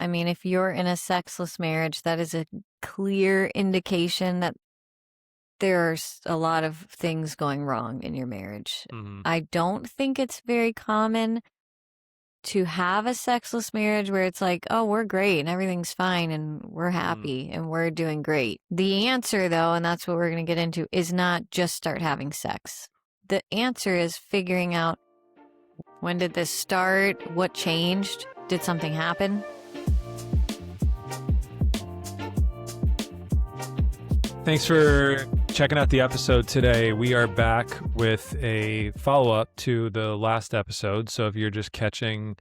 I mean, if you're in a sexless marriage, that is a clear indication that there's a lot of things going wrong in your marriage. Mm-hmm. I don't think it's very common to have a sexless marriage where it's like, oh, we're great and everything's fine and we're happy and we're doing great. The answer, though, and that's what we're going to get into, is not just start having sex. The answer is figuring out, when did this start? What changed? Did something happen? Thanks for checking out the episode today. We are back with a follow-up to the last episode. So if you're just catching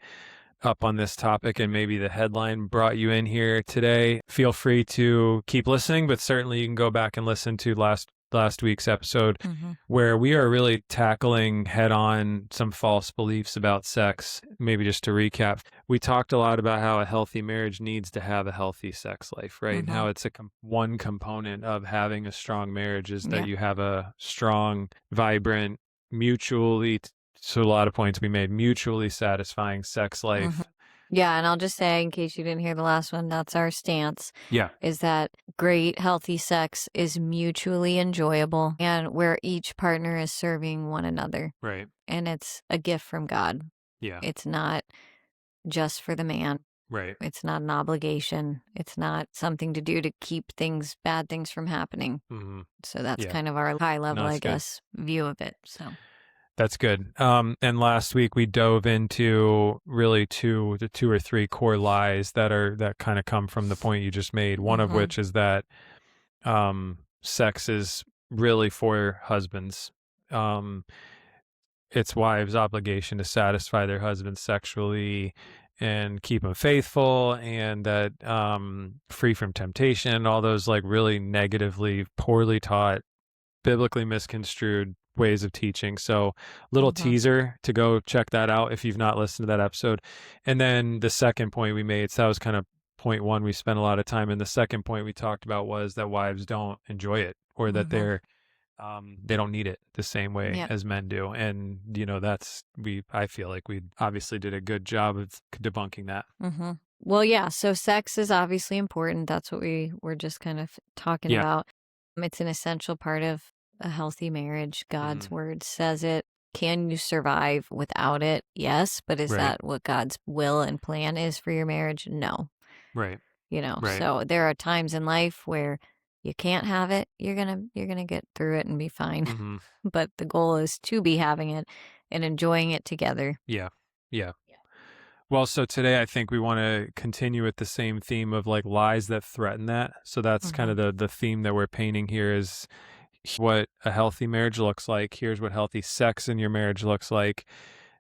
up on this topic and maybe the headline brought you in here today, feel free to keep listening, but certainly you can go back and listen to last week's episode where we are really tackling head on some false beliefs about sex. Maybe just to recap, we talked a lot about how a healthy marriage needs to have a healthy sex life, right? And how it's one component of having a strong marriage is that you have a strong, vibrant, mutually, so a lot of points we made, mutually satisfying sex life. Yeah, and I'll just say, in case you didn't hear the last one, that's our stance. Yeah. Is that great, healthy sex is mutually enjoyable and where each partner is serving one another. Right. And it's a gift from God. Yeah. It's not just for the man. Right. It's not an obligation. It's not something to do to keep bad things from happening. So that's kind of our high level, I guess, view of it. So. That's good. And last week we dove into really the two or three core lies that kind of come from the point you just made. One of which is that sex is really for husbands. It's wives' obligation to satisfy their husbands sexually and keep them faithful, and that free from temptation, all those like really negatively, poorly taught, biblically misconstrued ways of teaching. So little teaser to go check that out if you've not listened to that episode. And then the second point we made, so that was kind of point one we spent a lot of time. And the second point we talked about was that wives don't enjoy it, or that they don't need it the same way as men do. And I feel like we obviously did a good job of debunking that. Well, yeah. So sex is obviously important. That's what we were just kind of talking about. It's an essential part of a healthy marriage. God's word says it. Can you survive without it? Yes. But is that what God's will and plan is for your marriage? No. Right. So there are times in life where you can't have it. You're gonna get through it and be fine. But the goal is to be having it and enjoying it together. Yeah. Well, so today I think we want to continue with the same theme of like lies that threaten that. So that's kind of the theme that we're painting here is what a healthy marriage looks like. Here's what healthy sex in your marriage looks like.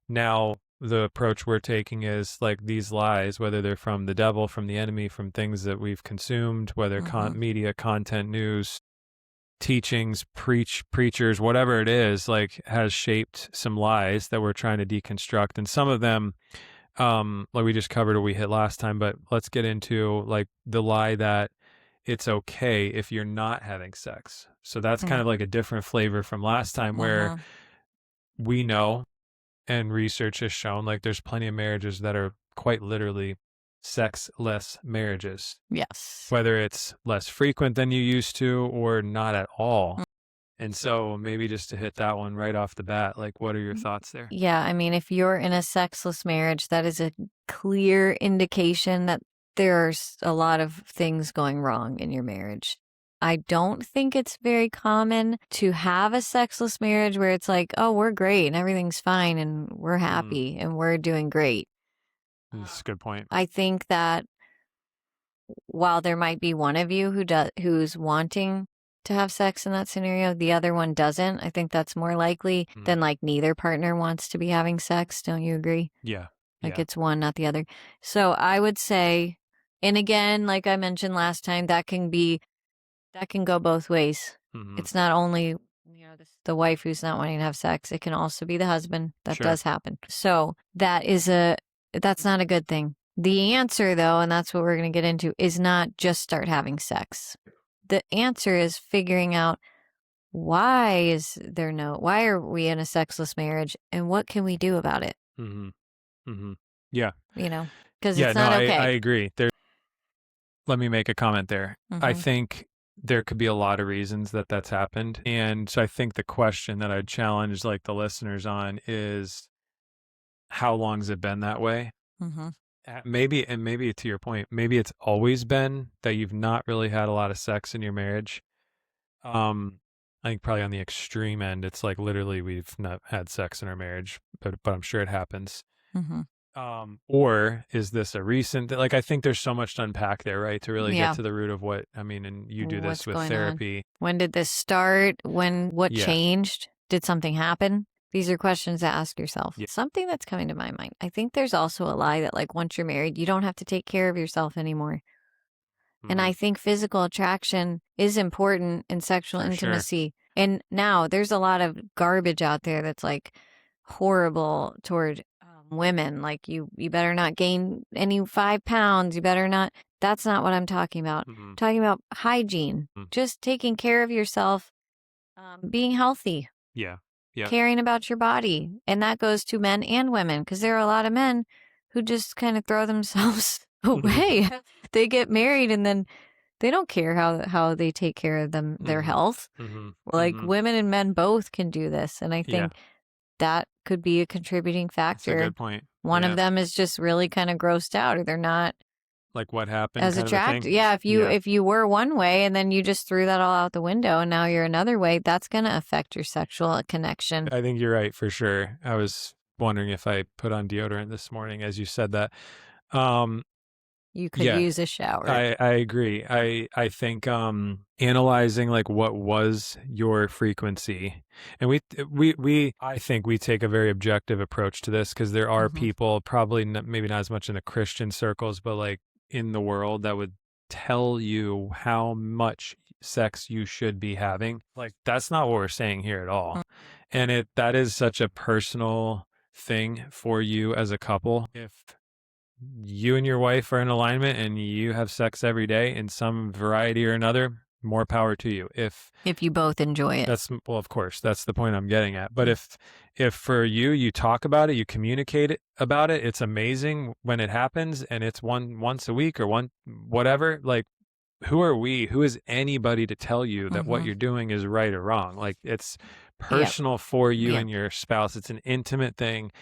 Now, the approach we're taking is like these lies, whether they're from the devil, from the enemy, from things that we've consumed, whether media, content, news, teachings, preachers, whatever it is, like has shaped some lies that we're trying to deconstruct. And some of them, like we just covered what we hit last time, but let's get into like the lie that it's okay if you're not having sex. So that's kind of like a different flavor from last time where we know, and research has shown, like there's plenty of marriages that are quite literally sexless marriages. Yes. Whether it's less frequent than you used to or not at all. And so maybe just to hit that one right off the bat, like what are your thoughts there? Yeah, I mean, if you're in a sexless marriage, that is a clear indication that there's a lot of things going wrong in your marriage. I don't think it's very common to have a sexless marriage where it's like, oh, we're great and everything's fine and we're happy and we're doing great. That's a good point. I think that while there might be one of you who's wanting to have sex in that scenario, the other one doesn't. I think that's more likely than like neither partner wants to be having sex. Don't you agree? Yeah. Like it's one, not the other. So I would say, and again, like I mentioned last time, that can go both ways. It's not only the wife who's not wanting to have sex. It can also be the husband. That does happen. So that's not a good thing. The answer, though, and that's what we're going to get into, is not just start having sex. The answer is figuring out why are we in a sexless marriage and what can we do about it? Yeah. because Yeah, it's no, not I okay. agree. Let me make a comment there. I think there could be a lot of reasons that that's happened. And so I think the question that I'd challenge like the listeners on is, how long's it been that way? Maybe to your point, maybe it's always been that you've not really had a lot of sex in your marriage. I think probably on the extreme end, it's like literally we've not had sex in our marriage, but I'm sure it happens. Or is this a recent, like, I think there's so much to unpack there, right? To really get Yeah. to the root of what, I mean, and you do this What's with going on? therapy. When did this start? What Yeah. changed? Did something happen? These are questions to ask yourself. Yeah. Something that's coming to my mind. I think there's also a lie that like once you're married, you don't have to take care of yourself anymore. And I think physical attraction is important in sexual For sure. intimacy. And now there's a lot of garbage out there that's like horrible toward women. Like you better not gain any 5 pounds. You better not. That's not what I'm talking about. I'm talking about hygiene, just taking care of yourself, being healthy. Yeah. Caring about your body. And that goes to men and women because there are a lot of men who just kind of throw themselves away. They get married and then they don't care how they take care of their health. Like women and men both can do this. And I think that could be a contributing factor. That's a good point. One of them is just really kind of grossed out, or they're not like what happened as kind attractive. of Yeah, if you were one way and then you just threw that all out the window and now you're another way, that's going to affect your sexual connection. I think you're right for sure. I was wondering if I put on deodorant this morning as you said that. You could use a shower. I agree. I think analyzing like what was your frequency, and I think we take a very objective approach to this because there are people probably maybe not as much in the Christian circles, but like in the world that would tell you how much sex you should be having. Like that's not what we're saying here at all. And that is such a personal thing for you as a couple. If you and your wife are in alignment and you have sex every day in some variety or another, more power to you. If you both enjoy it. Well, of course, that's the point I'm getting at. But if for you talk about it, you communicate about it, it's amazing when it happens and it's once a week or whatever, like who is anybody to tell you that what you're doing is right or wrong? Like it's personal for you and your spouse. It's an intimate thing.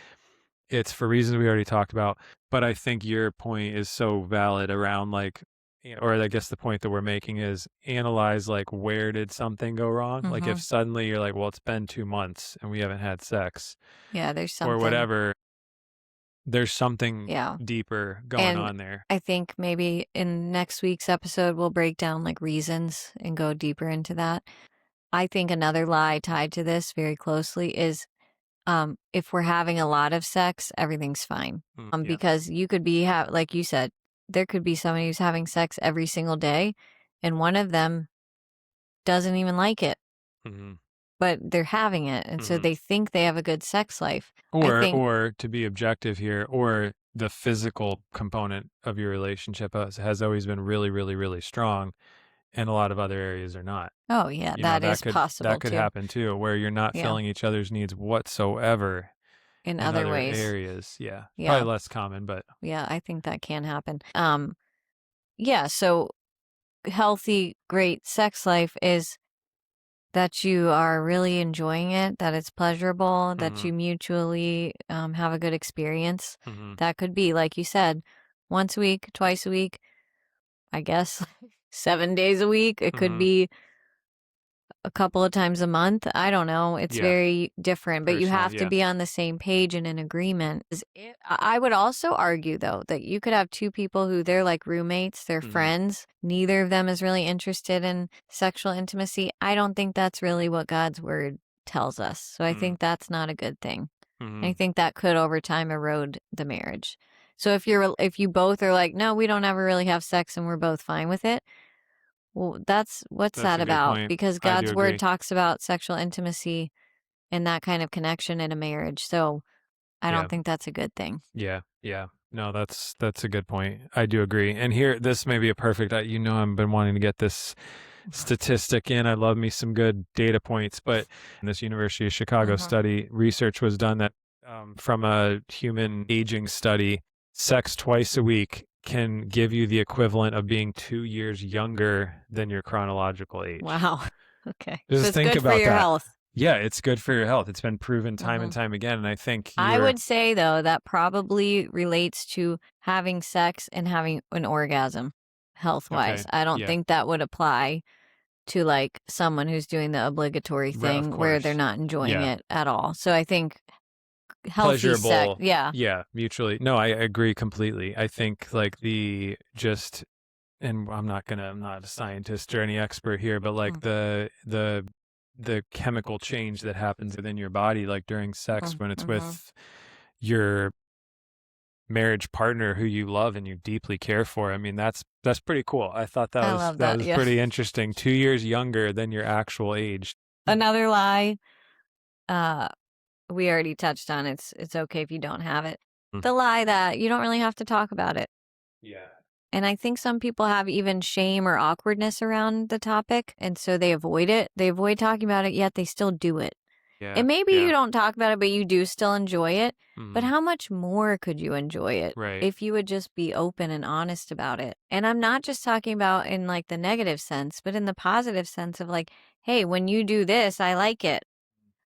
It's for reasons we already talked about, but I think your point is so valid around like, or I guess the point that we're making is analyze like where did something go wrong? Like if suddenly you're like, well, it's been 2 months and we haven't had sex. Yeah, there's something. Or whatever. There's something deeper going on there. I think maybe in next week's episode, we'll break down like reasons and go deeper into that. I think another lie tied to this very closely is if we're having a lot of sex, everything's fine. Because you could be, like you said, there could be somebody who's having sex every single day and one of them doesn't even like it, but they're having it. And so they think they have a good sex life. Or to be objective here, or the physical component of your relationship has always been really, really, really strong. And a lot of other areas are not. Oh, yeah, that is possible. That could happen too, where you're not filling each other's needs whatsoever in other ways. Areas. Yeah. Probably less common, but. Yeah, I think that can happen. So healthy, great sex life is that you are really enjoying it, that it's pleasurable, that you mutually have a good experience. That could be, like you said, once a week, twice a week, I guess 7 days a week. It could be a couple of times a month. I don't know. It's very different, but you have to be on the same page and in agreement. I would also argue, though, that you could have two people who they're like roommates, they're friends. Neither of them is really interested in sexual intimacy. I don't think that's really what God's word tells us. So I think that's not a good thing. I think that could over time erode the marriage. So if you both are like, no, we don't ever really have sex and we're both fine with it. Well, what's that about? Because God's word talks about sexual intimacy and that kind of connection in a marriage. So I don't think that's a good thing. Yeah. No, that's a good point. I do agree. And here, this may be a perfect, I've been wanting to get this statistic in. I love me some good data points, but in this University of Chicago study, research was done that from a human aging study, sex twice a week can give you the equivalent of being 2 years younger than your chronological age. Wow. Okay. So Just it's think good for about your that. health. Yeah, it's good for your health. It's been proven time and time again. And I think I would say, though, that probably relates to having sex and having an orgasm health-wise. Okay, I don't yeah. think that would apply to like someone who's doing the obligatory Right, of thing where they're course. not enjoying Yeah. it at all. So I think healthy sex, Pleasurable. yeah. Yeah, mutually. No, I agree completely. I think like and I'm not a scientist or any expert here, but like the chemical change that happens within your body, like during sex when it's with your marriage partner who you love and you deeply care for. I mean, that's pretty cool. I thought I love that that. was Yeah. pretty interesting. 2 years younger than your actual age. Another lie, uh, we already touched on. It's okay if you don't have it. The lie that you don't really have to talk about it. Yeah. And I think some people have even shame or awkwardness around the topic, and so they avoid it. They avoid talking about it, yet they still do it. Yeah. And maybe you don't talk about it, but you do still enjoy it. But Mhm. how much more could you enjoy it Right. if you would just be open and honest about it? And I'm not just talking about in like the negative sense, but in the positive sense of like, hey, when you do this, I like it.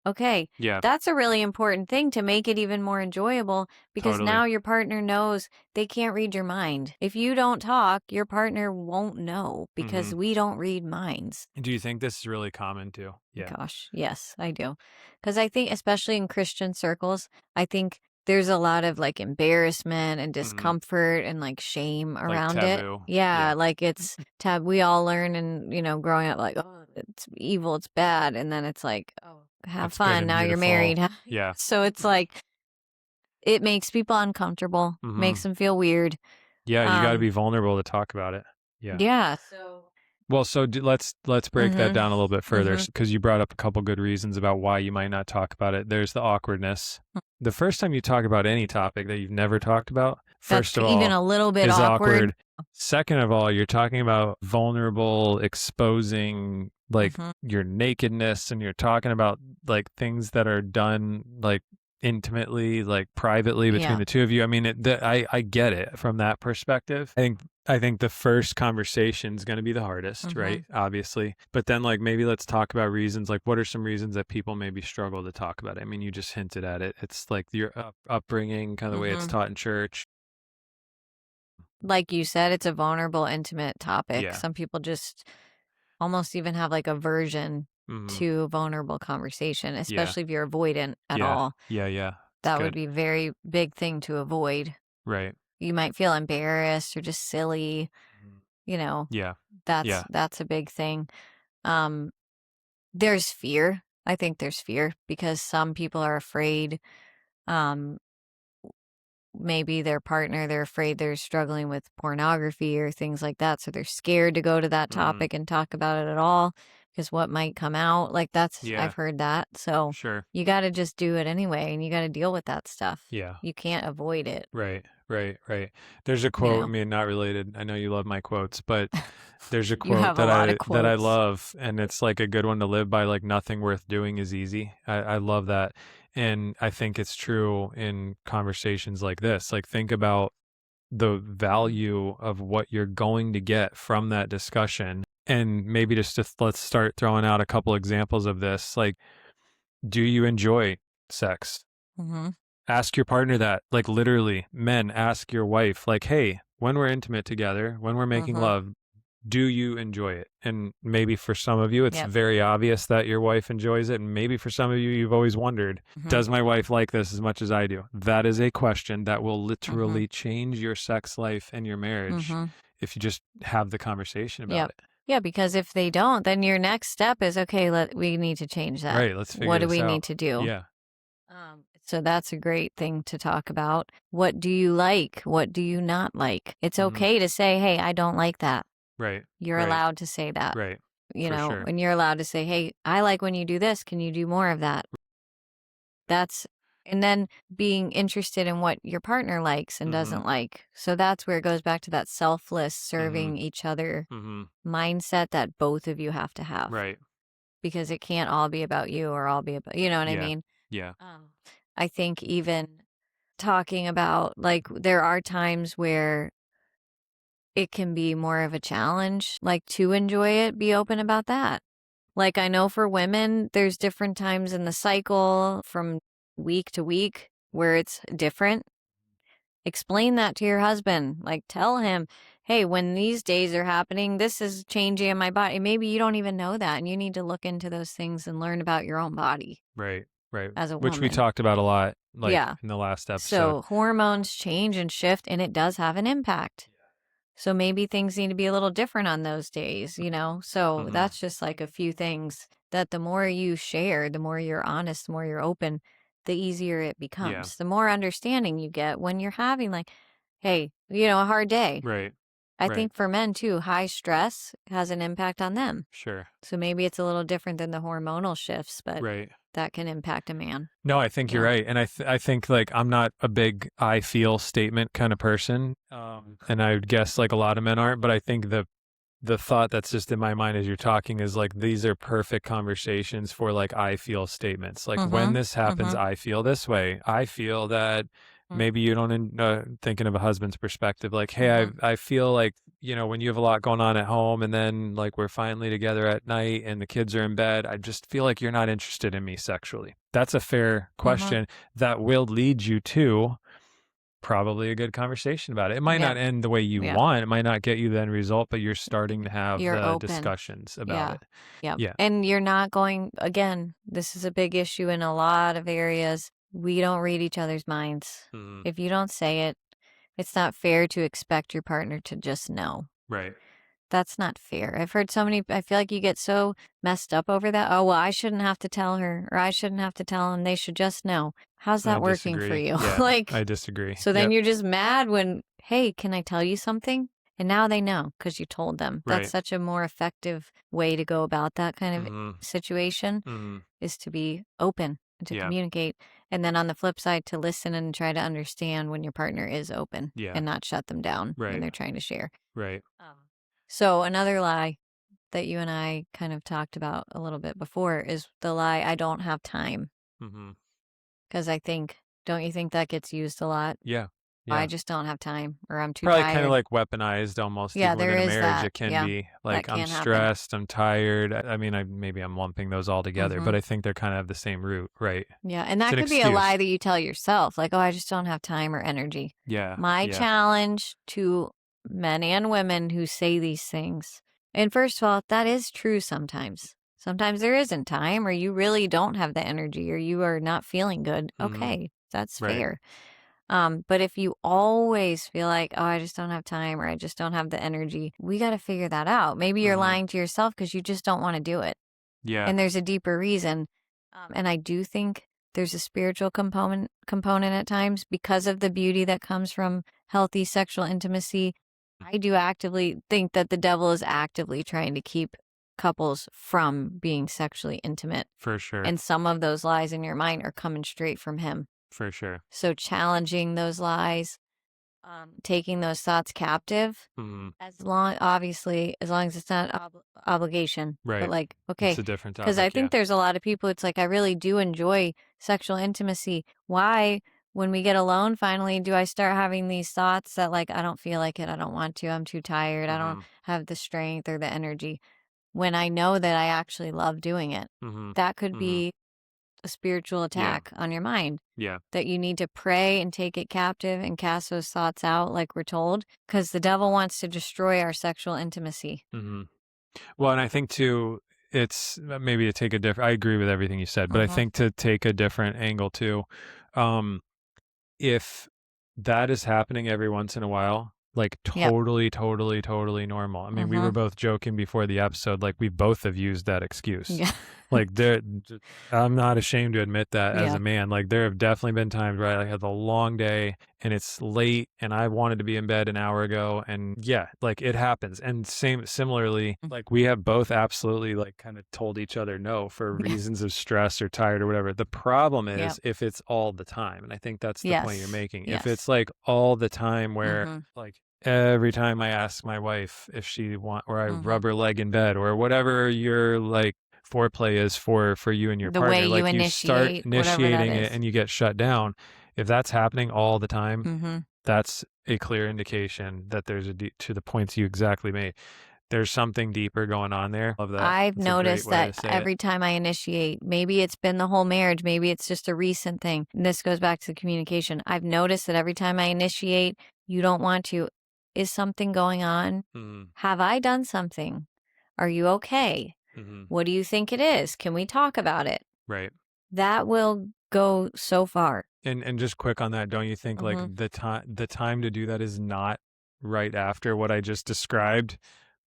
Okay, Yeah, that's a really important thing to make it even more enjoyable because totally. now your partner knows they can't read your mind. If you don't talk, your partner won't know because we don't read minds. Do you think this is really common too? Yeah. Gosh, yes, I do. Because I think, especially in Christian circles, I think there's a lot of like embarrassment and discomfort and like shame Like around it. taboo. Yeah, like it's tab. We all learn and, growing up like, oh, it's evil, it's bad. And then it's like, oh, have It's good fun. and Now you're beautiful. married. Yeah. So it's like, it makes people uncomfortable, makes them feel weird. Yeah, you got to be vulnerable to talk about it. Yeah. Yeah. So, Well, so let's break that down a little bit further because you brought up a couple good reasons about why you might not talk about it. There's the awkwardness. The first time you talk about any topic that you've never talked about, first of all, even a little bit is awkward. Second of all, you're talking about vulnerable, exposing like your nakedness, and you're talking about like things that are done like intimately, like privately between the two of you. I mean, I get it from that perspective. I think the first conversation is going to be the hardest, right? Obviously. But then like maybe let's talk about reasons. Like what are some reasons that people maybe struggle to talk about it? I mean, you just hinted at it. It's like your upbringing, kind of the way it's taught in church. Like you said, it's a vulnerable, intimate topic. Yeah. Some people just almost even have like aversion to vulnerable conversation, especially if you're avoidant at all. Yeah. That would be a very big thing to avoid. Right. You might feel embarrassed or just silly, Yeah. that's a big thing. There's fear. I think there's fear because some people are afraid, um, maybe their partner, they're afraid they're struggling with pornography or things like that. So they're scared to go to that topic and talk about it at all because what might come out. Like I've heard that. So you got to just do it anyway and you got to deal with that stuff. Yeah. You can't avoid it. Right. There's a quote, I mean, not related. I know you love my quotes, but there's a quote that I love, and it's like a good one to live by, like nothing worth doing is easy. I love that. And I think it's true in conversations like this. Like think about the value of what you're going to get from that discussion. And maybe let's start throwing out a couple examples of this. Like, do you enjoy sex? Ask your partner that. Like literally, men, ask your wife, like, hey, when we're intimate together, when we're making love, do you enjoy it? And maybe for some of you, it's very obvious that your wife enjoys it. And maybe for some of you, you've always wondered, does my wife like this as much as I do? That is a question that will literally change your sex life and your marriage if you just have the conversation about it. Yeah, because if they don't, then your next step is, okay, we need to change that. Right, let's figure what do this we out. need to do? Yeah. So that's a great thing to talk about. What do you like? What do you not like? It's okay to say, hey, I don't like that. Right. You're allowed to say that. Right. Sure. And you're allowed to say, hey, I like when you do this. Can you do more of that? And then being interested in what your partner likes and doesn't like. So that's where it goes back to that selfless, serving each other mindset that both of you have to have. Right. Because it can't all be about you or all be about, you know what I mean? Yeah. I think even talking about, like, there are times where it can be more of a challenge, like, to enjoy it, be open about that. Like, I know for women, there's different times in the cycle from week to week where it's different. Explain that to your husband. Like, tell him, hey, when these days are happening, this is changing in my body. Maybe you don't even know that, and you need to look into those things and learn about your own body Right. Right. as a Which we woman. talked about a lot, like Yeah. in the last episode. So hormones change and shift, and it does have an impact. So maybe things need to be a little different on those days, you know? So that's just like a few things that the more you share, the more you're honest, the more you're open, the easier it becomes. The more understanding you get when you're having, like, hey, you know, a hard day. Right. I Right. think for men too, high stress has an impact on them. Sure. So maybe it's a little different than the hormonal shifts, but Right. that can impact a man. No, I think you're Yeah. right. And I think like I'm not a big I feel statement kind of person. And I would guess like a lot of men aren't, but I think the thought that's just in my mind as you're talking is like these are perfect conversations for like I feel statements. Like when this happens, I feel this way. I feel that maybe you don't thinking of a husband's perspective, like, hey, I feel like, you know, when you have a lot going on at home and then like we're finally together at night and the kids are in bed, I just feel like you're not interested in me sexually. That's a fair question that will lead you to probably a good conversation about it. It might not end the way you want. It might not get you the end result, but you're starting to have You're the open. discussions about it. Yeah. Yeah. And you're not going, again, this is a big issue in a lot of areas. We don't read each other's minds. If you don't say it, it's not fair to expect your partner to just know. Right. That's not fair. I've heard so many, I feel like you get so messed up over that. Oh, well, I shouldn't have to tell her, or I shouldn't have to tell him. They should just know. How's that working for disagree. you? Yeah, Like, I disagree. so then you're just mad when, hey, can I tell you something? And now they know because you told them. Right. That's such a more effective way to go about that kind of situation is to be open and to communicate. And then on the flip side, to listen and try to understand when your partner is open and not shut them down when they're trying to share. Right. So another lie that you and I kind of talked about a little bit before is the lie, I don't have time. Because don't you think that gets used a lot? Yeah. I just don't have time, or I'm too Probably tired. kind of like weaponized almost. Yeah, even there within a is marriage, that. it can Yeah, be like that I'm can happen. stressed, I'm tired. I mean, maybe I'm lumping those all together, but I think they're kind of the same root, right? Yeah, and that It's an could be a lie excuse. that you tell yourself, like, oh, I just don't have time or energy. Yeah. My yeah. challenge to men and women who say these things, and first of all, that is true sometimes. Sometimes there isn't time, or you really don't have the energy, or you are not feeling good. Okay, that's Right. fair. But if you always feel like, oh, I just don't have time, or I just don't have the energy, we got to figure that out. Maybe you're lying to yourself because you just don't want to do it. Yeah. And there's a deeper reason. And I do think there's a spiritual component at times because of the beauty that comes from healthy sexual intimacy. I do actively think that the devil is actively trying to keep couples from being sexually intimate. For sure. And some of those lies in your mind are coming straight from him. For sure. So challenging those lies, taking those thoughts captive, as long as it's not obligation. Right. But like, okay, It's a different topic. because I think there's a lot of people, it's like, I really do enjoy sexual intimacy. Why, when we get alone, finally, do I start having these thoughts that like, I don't feel like it, I don't want to, I'm too tired, I don't have the strength or the energy, when I know that I actually love doing it. That could be a spiritual attack on your mind. Yeah. That you need to pray and take it captive and cast those thoughts out, like we're told, because the devil wants to destroy our sexual intimacy. Well, and I think too, it's maybe to take a different, I agree with everything you said, but I think to take a different angle too, if that is happening every once in a while, like totally normal. I mean, we were both joking before the episode, like we both have used that excuse. Yeah. Like I'm not ashamed to admit that as a man. Like there have definitely been times where I had a long day and it's late and I wanted to be in bed an hour ago, and like it happens. And similarly, like we have both absolutely like kind of told each other no for reasons of stress or tired or whatever. The problem is if it's all the time, and I think that's the point you're making. If it's like all the time where like every time I ask my wife if she or I rub her leg in bed or whatever your like foreplay is for you and your The partner, way you like you start initiate, whatever that initiating it is. and you get shut down. If that's happening all the time, Mm-hmm. that's a clear indication that there's to the points you exactly made. There's something deeper going on there. Love that. I've That's a great noticed way that to say it. every time I initiate, maybe it's been the whole marriage, maybe it's just a recent thing. And this goes back to the communication. I've noticed that every time I initiate, you don't want to. Is something going on? Mm-hmm. Have I done something? Are you okay? Mm-hmm. What do you think it is? Can we talk about it? Right. That will go so far. And just quick on that, don't you think like Mm-hmm. the time to do that is not right after what I just described?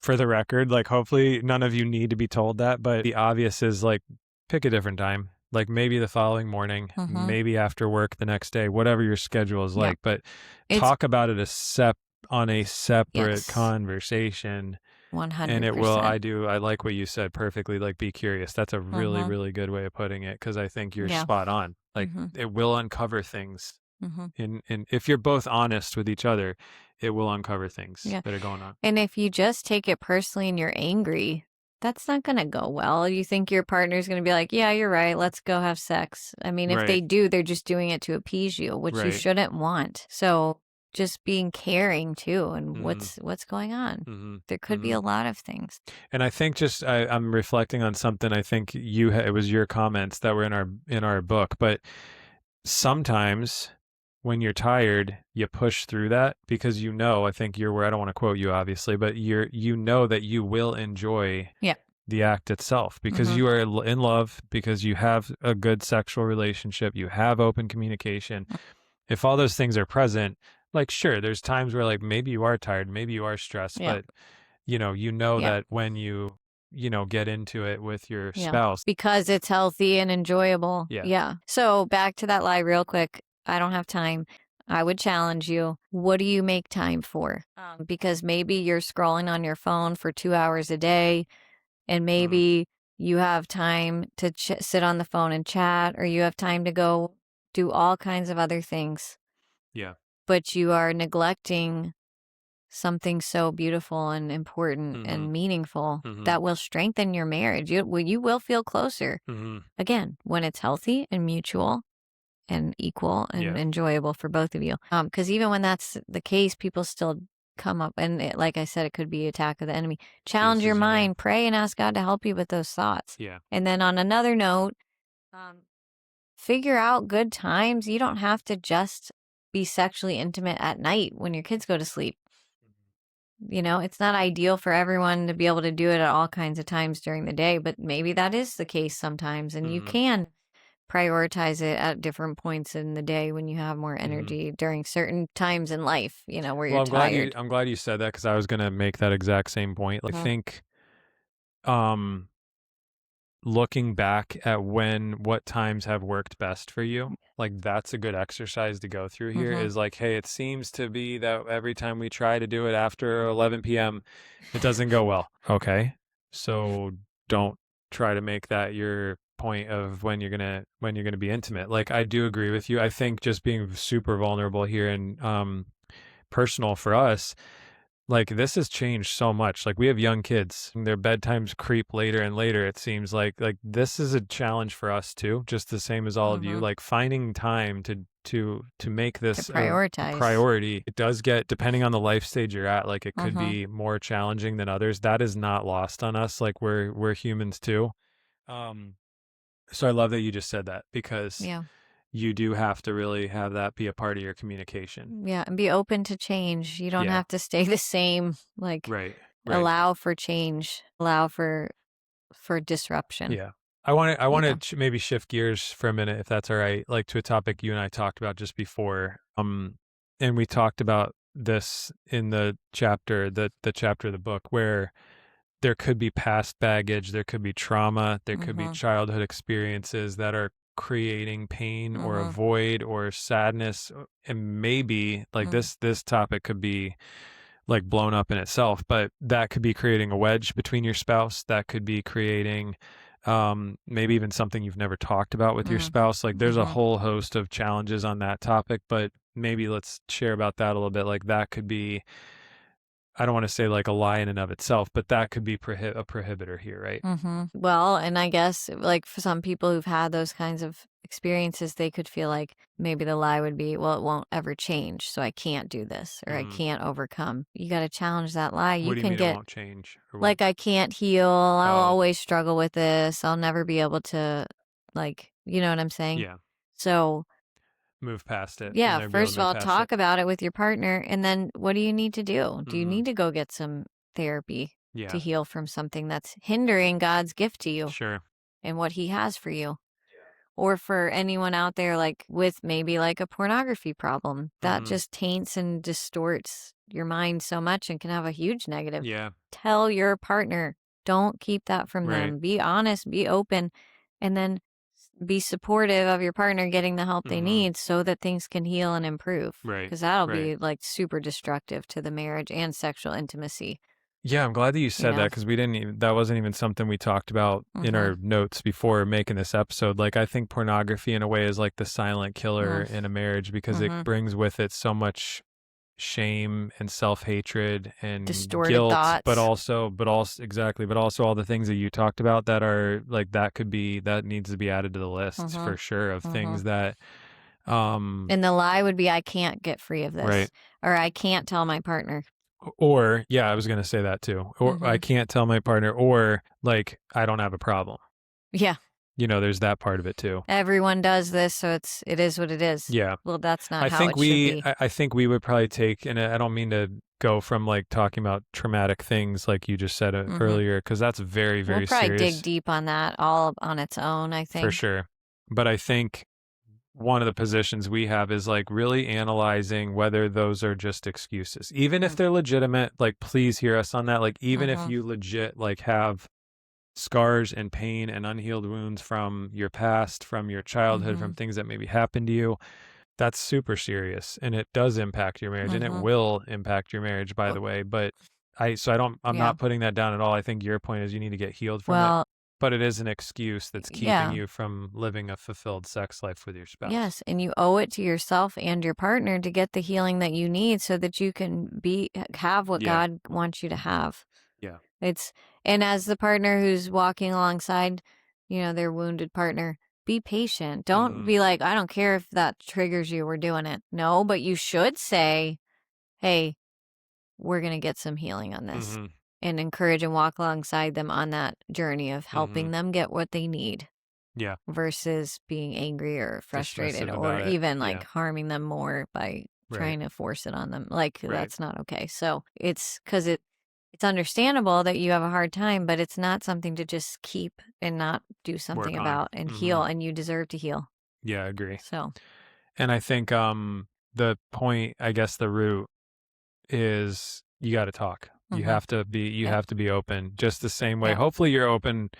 For the record, like hopefully none of you need to be told that, but the obvious is like pick a different time. Like maybe the following morning, Mm-hmm. maybe after work the next day, whatever your schedule is Yeah. like, but It's talk about it on a separate yes, conversation. And it will, 100%. I like what you said perfectly, like be curious. That's a really, Mm-hmm. really good way of putting it because I think you're Yeah. spot on. Like Mm-hmm. it will uncover things. Mm-hmm. And if you're both honest with each other, it will uncover things Yeah. that are going on. And if you just take it personally and you're angry, that's not going to go well. You think your partner's going to be like, yeah, you're right. Let's go have sex. I mean, if they Right. do, they're just doing it to appease you, which you Right. shouldn't want. So just being caring too. And Mhm. what's going on? Mhm. There could be Mhm. a lot of things. And I think just I'm reflecting on something. I think it was your comments that were in our book, but sometimes when you're tired, you push through that because I think you're where I don't want to quote you obviously, but you know that you will enjoy Yeah. the act itself because Mhm. you are in love, because you have a good sexual relationship, you have open communication. If all those things are present, like sure, there's times where like maybe you are tired, maybe you are stressed, Yeah. but you know Yeah. that when you get into it with your Yeah. spouse. Because it's healthy and enjoyable. Yeah. Yeah. So back to that lie real quick. I don't have time. I would challenge you. What do you make time for? Because maybe you're scrolling on your phone for 2 hours a day, and maybe you have time to sit on the phone and chat, or you have time to go do all kinds of other things. Yeah. But you are neglecting something so beautiful and important Mhm. and meaningful Mhm. that will strengthen your marriage. You will feel closer. Mhm. Again, when it's healthy and mutual and equal and Yeah. enjoyable for both of you. Because even when that's the case, people still come up and like I said, it could be attack of the enemy. Challenge your Uses your name. mind, pray and ask God to help you with those thoughts. Yeah. And then on another note, figure out good times. You don't have to just be sexually intimate at night when your kids go to sleep. It's not ideal for everyone to be able to do it at all kinds of times during the day, but maybe that is the case sometimes. And you Mhm. can prioritize it at different points in the day when you have more energy during certain times in life, where Well, you're tired. I'm glad you said that because I was gonna make that exact same point. Like, I Mhm. think, um, looking back at what times have worked best for you, like that's a good exercise to go through here. Mhm. Is like, hey, it seems to be that every time we try to do it after 11 p.m., it doesn't go well. Okay, so don't try to make that your point of when you're gonna be intimate. Like I do agree with you. I think just being super vulnerable here and personal for us, like this has changed so much. Like we have young kids, and their bedtimes creep later and later. It seems like this is a challenge for us too, just the same as all of you. Mhm. Like finding time to make To this a prioritize. priority. It does get, depending on the life stage you're at, like it could Mhm. be more challenging than others. That is not lost on us. Like we're humans too. Um, so I love that you just said that because Yeah. you do have to really have that be a part of your communication. Yeah. And be open to change. You don't Yeah. have to stay the same. Like Right. Right. allow for change, allow for disruption. Yeah. I want Yeah. to maybe shift gears for a minute if that's all right, like to a topic you and I talked about just before. And we talked about this in the chapter of the book where there could be past baggage, there could be trauma, there could be Mhm. childhood experiences that are creating pain or a Mhm. void or sadness, and maybe like Mhm. this topic could be like blown up in itself, but that could be creating a wedge between your spouse. That could be creating maybe even something you've never talked about with your Mhm. spouse. Like there's a Mhm. whole host of challenges on that topic, but maybe let's share about that a little bit. Like that could be, I don't want to say like a lie in and of itself, but that could be a prohibitor here, right? Well, and I guess like for some people who've had those kinds of experiences, they could feel like maybe the lie would be, well, it won't ever change, so I can't do this, or I can't overcome. You got to challenge that lie. What You do you can mean it get won't change? Or won't? like, I can't heal. I'll Oh, always struggle with this. I'll never be able to, like, you know what I'm saying? yeah. So, Move past it and yeah, never be able first to of move all, past it. talk about it with your partner. And then what do you need to do? Do you Mm-hmm. need to go get some therapy to Yeah. heal from something that's hindering God's gift to you Sure. and what He has for you? Or for anyone out there, like with maybe like a pornography problem, that just taints and distorts your mind so much and can have a huge negative. Yeah. Tell your partner, don't keep that from Right. them. Be honest, be open, and then be supportive of your partner getting the help they need so that things can heal and improve. Right. Because that'll Right. be like super destructive to the marriage and sexual intimacy. Yeah, I'm glad that you You said that know? because we didn't even, that wasn't even something we talked about in our notes before making this episode. Like, I think pornography in a way is like the silent killer in a marriage because it brings with it so much shame and self-hatred and Distorted guilt, but thoughts. exactly, but also all the things that you talked about that are like, that needs to be added to the list for sure of things that, And the lie would be, I can't get free of this. right. Or I can't tell my partner. Or, yeah, I was going to say that too. Or I can't tell my partner, or like, I don't have a problem. Yeah. You know, there's that part of it too. Everyone does this, so it is what it is. Yeah. Well, that's not how it should be. I think we would probably take, and I don't mean to go from like talking about traumatic things like you just said earlier, because that's very, very We'll probably serious. dig deep on that all on its own, I think. For sure. But I think one of the positions we have is like really analyzing whether those are just excuses. Even if they're legitimate, like please hear us on that. Like even if you legit like have scars and pain and unhealed wounds from your past, from your childhood, from things that maybe happened to you, that's super serious and it does impact your marriage and it will impact your marriage, by the way. But I'm not putting that down at all. I think your point is you need to get healed from it. Well, But it is an excuse that's keeping yeah. you from living a fulfilled sex life with your spouse. Yes, and you owe it to yourself and your partner to get the healing that you need so that you can have what God wants you to have. Yeah. And as the partner who's walking alongside, their wounded partner, be patient. Don't be like, I don't care if that triggers you, we're doing it. No, but you should say, hey, we're going to get some healing on this. And encourage and walk alongside them on that journey of helping them get what they need. Yeah. Versus being angry or frustrated or even like harming them more by trying to force it on them. Like that's not okay. So it's because it's understandable that you have a hard time, but it's not something to just keep and not do something about and heal, and you deserve to heal. Yeah, I agree. So, and I think the point, I guess the root is you got to talk. You have to be open just the same way. Hopefully you're open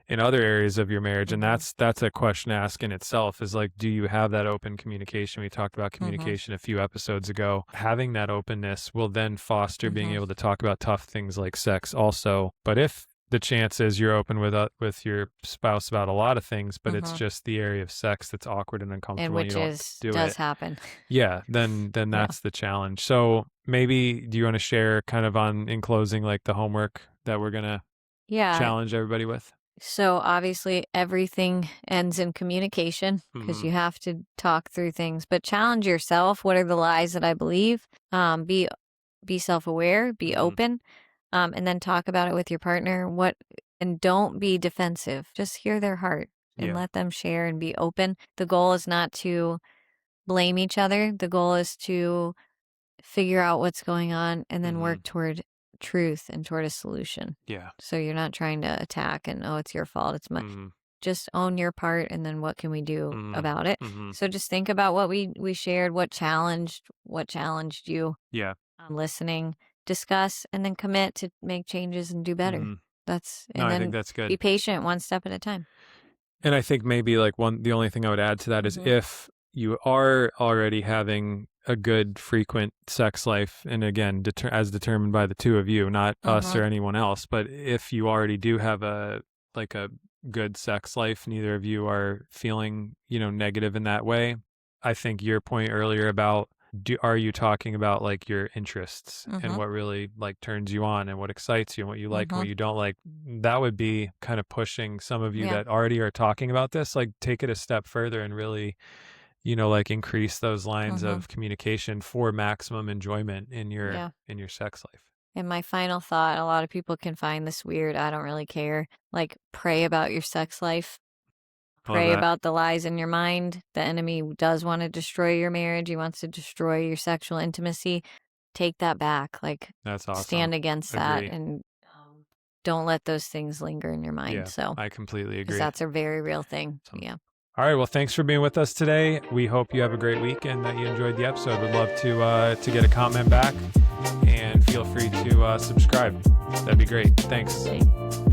in other areas of your marriage. And that's a question to ask in itself is like, do you have that open communication? We talked about communication a few episodes ago. Having that openness will then foster being able to talk about tough things like sex also. But if the chance is you're open with your spouse about a lot of things, but it's just the area of sex that's awkward and uncomfortable. And which you don't does happen. Yeah, then that's the challenge. So maybe do you want to share kind of in closing, like the homework that we're going to challenge everybody with? So obviously everything ends in communication because you have to talk through things, but challenge yourself. What are the lies that I believe? Be self-aware, be open, and then talk about it with your partner. And don't be defensive. Just hear their heart and let them share and be open. The goal is not to blame each other. The goal is to figure out what's going on and then work toward truth and toward a solution. Yeah. So you're not trying to attack and, oh, it's your fault. It's just own your part and then what can we do about it? So just think about what we shared, what challenged you. Yeah. Listening, discuss, and then commit to make changes and do better. I think that's good. Be patient, one step at a time. And I think maybe like the only thing I would add to that is if you are already having a good frequent sex life, and again, as determined by the two of you, not us or anyone else, but if you already do have a good sex life, neither of you are feeling, negative in that way. I think your point earlier about are you talking about like your interests and Mm-hmm. what really like turns you on and what excites you and what you like and Mm-hmm. what you don't like? That would be kind of pushing some of you Yeah. that already are talking about this, like take it a step further and really, like increase those lines Mm-hmm. of communication for maximum enjoyment Yeah. in your sex life. And my final thought, a lot of people can find this weird. I don't really care. Like, pray about your sex life. Love Pray that. about the lies in your mind. The enemy does want to destroy your marriage. He wants to destroy your sexual intimacy. Take that back. Like, That's awesome. stand against that Agree. and don't let those things linger in your mind. Yeah, So, I completely because agree. that's a very real thing. Awesome. Yeah. All right. Well, thanks for being with us today. We hope you have a great week and that you enjoyed the episode. Would love to get a comment back, and feel free to subscribe. That'd be great. Thanks. Okay.